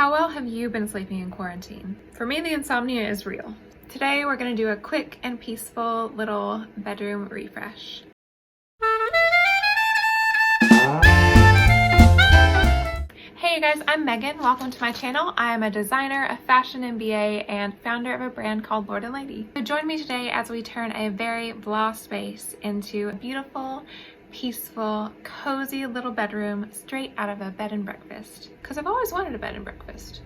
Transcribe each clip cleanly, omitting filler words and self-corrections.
How well have you been sleeping in quarantine? For me, the insomnia is real. Today, we're gonna do a quick and peaceful little bedroom refresh. Hey guys, I'm Megan. Welcome to my channel. I am a designer, a fashion MBA, and founder of a brand called Lord & Lady. So join me today as we turn a very blah space into a beautiful, peaceful, cozy little bedroom straight out of a bed and breakfast. Because I've always wanted a bed and breakfast.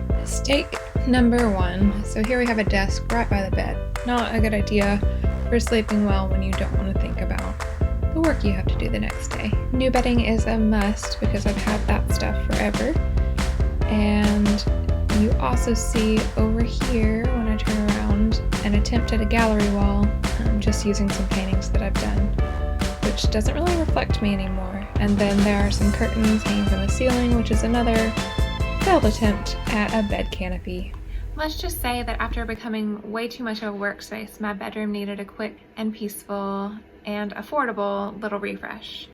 Mistake number one. So here we have a desk right by the bed. Not a good idea for sleeping well when you don't want to think about the work you have to do the next day. New bedding is a must because I've had that stuff forever. And you also see over here when I turn around an attempt at a gallery wall. I'm just using some paintings that I've done, which doesn't really reflect me anymore. And then there are some curtains hanging from the ceiling, which is another failed attempt at a bed canopy. Let's just say that after becoming way too much of a workspace, my bedroom needed a quick and peaceful and affordable little refresh.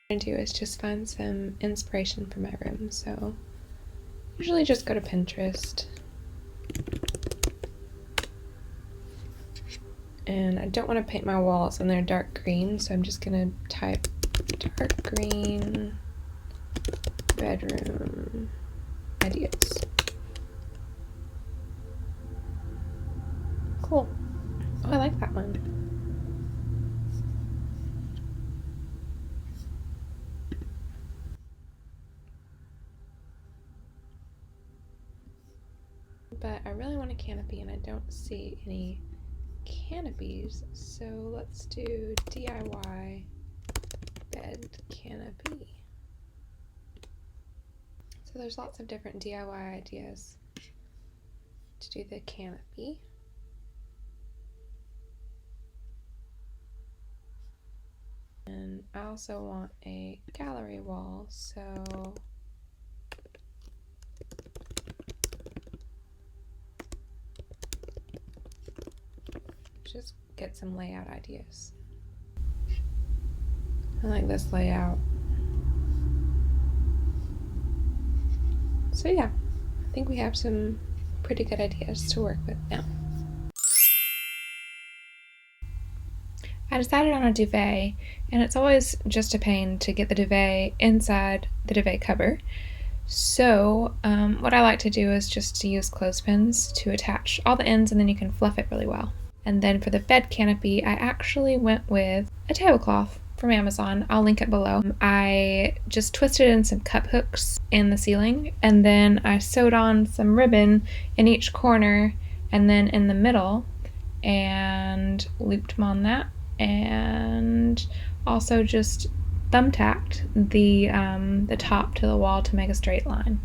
What I'm going to do is just find some inspiration for my room. So usually just go to Pinterest. And I don't want to paint my walls and they're dark green, so I'm just going to type dark green bedroom ideas. Cool. Oh, I like that one. But I really want a canopy and I don't see any canopies, so let's do DIY bed canopy. So there's lots of different DIY ideas to do the canopy. And I also want a gallery wall, so just get some layout ideas. I like this layout. So yeah, I think we have some pretty good ideas to work with now. I decided on a duvet, and it's always just a pain to get the duvet inside the duvet cover. So what I like to do is just to use clothespins to attach all the ends, and then you can fluff it really well. And then for the bed canopy, I actually went with a tablecloth from Amazon. I'll link it below. I just twisted in some cup hooks in the ceiling, and then I sewed on some ribbon in each corner and then in the middle and looped them on that, and also just thumbtacked the top to the wall to make a straight line.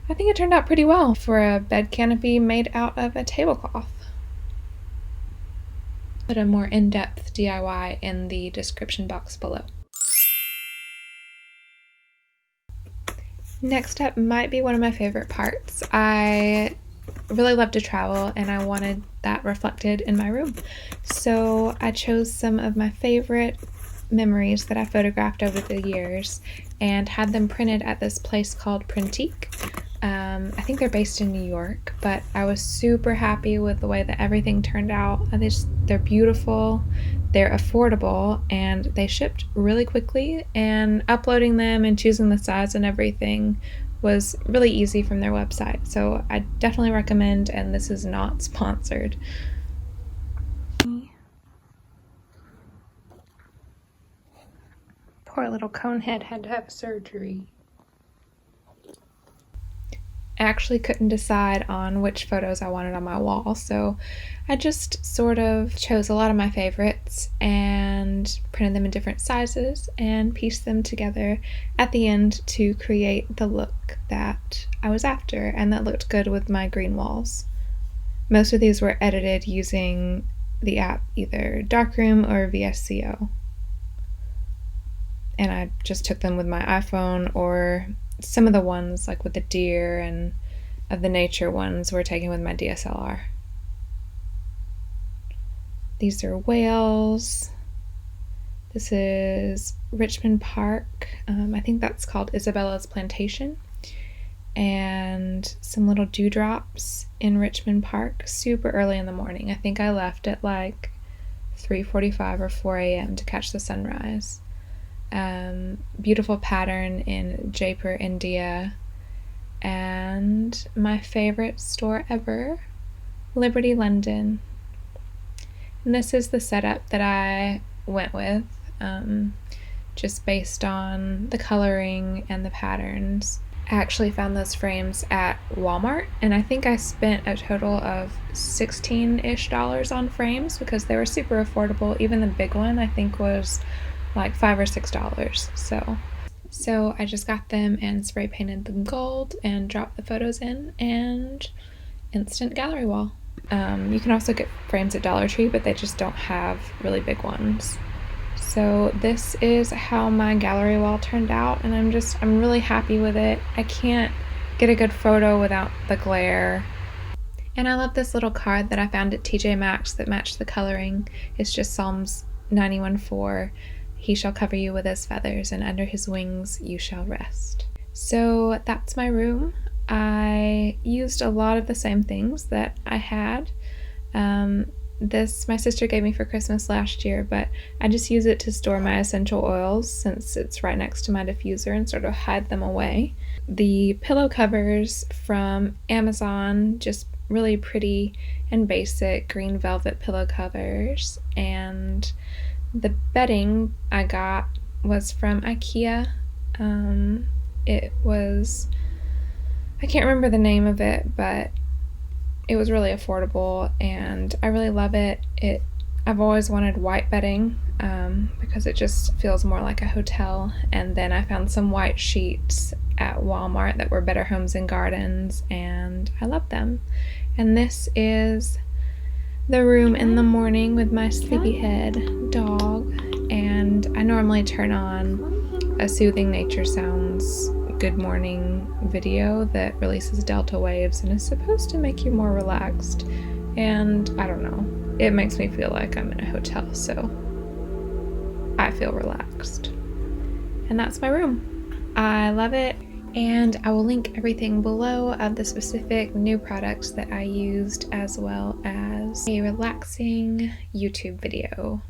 I think it turned out pretty well for a bed canopy made out of a tablecloth. Put a more in-depth DIY in the description box below. Next up might be one of my favorite parts. I really love to travel and I wanted that reflected in my room. So I chose some of my favorite memories that I photographed over the years and had them printed at this place called Printique. I think they're based in New York, but I was super happy with the way that everything turned out. They're beautiful, they're affordable, and they shipped really quickly, and uploading them and choosing the size and everything was really easy from their website. So I definitely recommend, and this is not sponsored. Poor little conehead had to have surgery. I actually couldn't decide on which photos I wanted on my wall, so I just sort of chose a lot of my favorites and printed them in different sizes and pieced them together at the end to create the look that I was after and that looked good with my green walls. Most of these were edited using the app either Darkroom or VSCO. And I just took them with my iPhone, or some of the ones like with the deer and of the nature ones were taken with my DSLR. These are whales, This is Richmond Park. I think that's called Isabella's Plantation. And some little dewdrops in Richmond Park super early in the morning. I think I left at like 3:45 or 4 a.m. to catch the sunrise. Beautiful pattern in Jaipur, India. And my favorite store ever, Liberty, London. And this is the setup that I went with, just based on the coloring and the patterns. I actually found those frames at Walmart, and I think I spent a total of $16-ish on frames because they were super affordable. Even the big one I think was like $5 or $6. So I just got them and spray painted them gold and dropped the photos in, and instant gallery wall. You can also get frames at Dollar Tree, but they just don't have really big ones. So this is how my gallery wall turned out, and I'm really happy with it. I can't get a good photo without the glare. And I love this little card that I found at TJ Maxx that matched the coloring. It's just Psalms 91:4. He shall cover you with his feathers, and under his wings you shall rest. So that's my room. I used a lot of the same things that I had. This my sister gave me for Christmas last year, but I just use it to store my essential oils since it's right next to my diffuser and sort of hide them away. The pillow covers from Amazon, just really pretty and basic green velvet pillow covers, and the bedding I got was from IKEA. It was, I can't remember the name of it, but it was really affordable and I really love it. I've always wanted white bedding because it just feels more like a hotel. And then I found some white sheets at Walmart that were Better Homes and Gardens, and I love them. And this is the room in the morning with my sleepyhead dog, and I normally turn on a soothing nature sounds good morning video that releases delta waves and is supposed to make you more relaxed, and I don't know, it makes me feel like I'm in a hotel, so I feel relaxed. And that's my room. I love it, and I will link everything below of the specific new products that I used, as well as a relaxing YouTube video.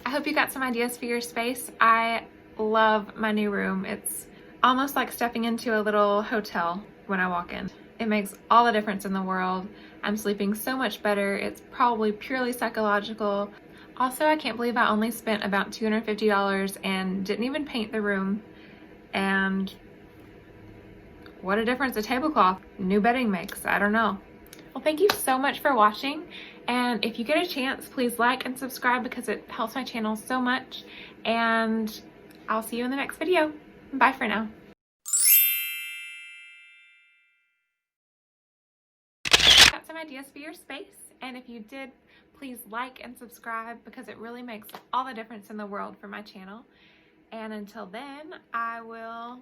I hope you got some ideas for your space. I love my new room. It's almost like stepping into a little hotel when I walk in. It makes all the difference in the world. I'm sleeping so much better. It's probably purely psychological. Also, I can't believe I only spent about $250 and didn't even paint the room. And what a difference a tablecloth, new bedding makes. I don't know. Well, thank you so much for watching. And if you get a chance, please like and subscribe because it helps my channel so much. And I'll see you in the next video. Bye for now. Got some ideas for your space. And if you did, please like and subscribe because it really makes all the difference in the world for my channel. And until then, I will,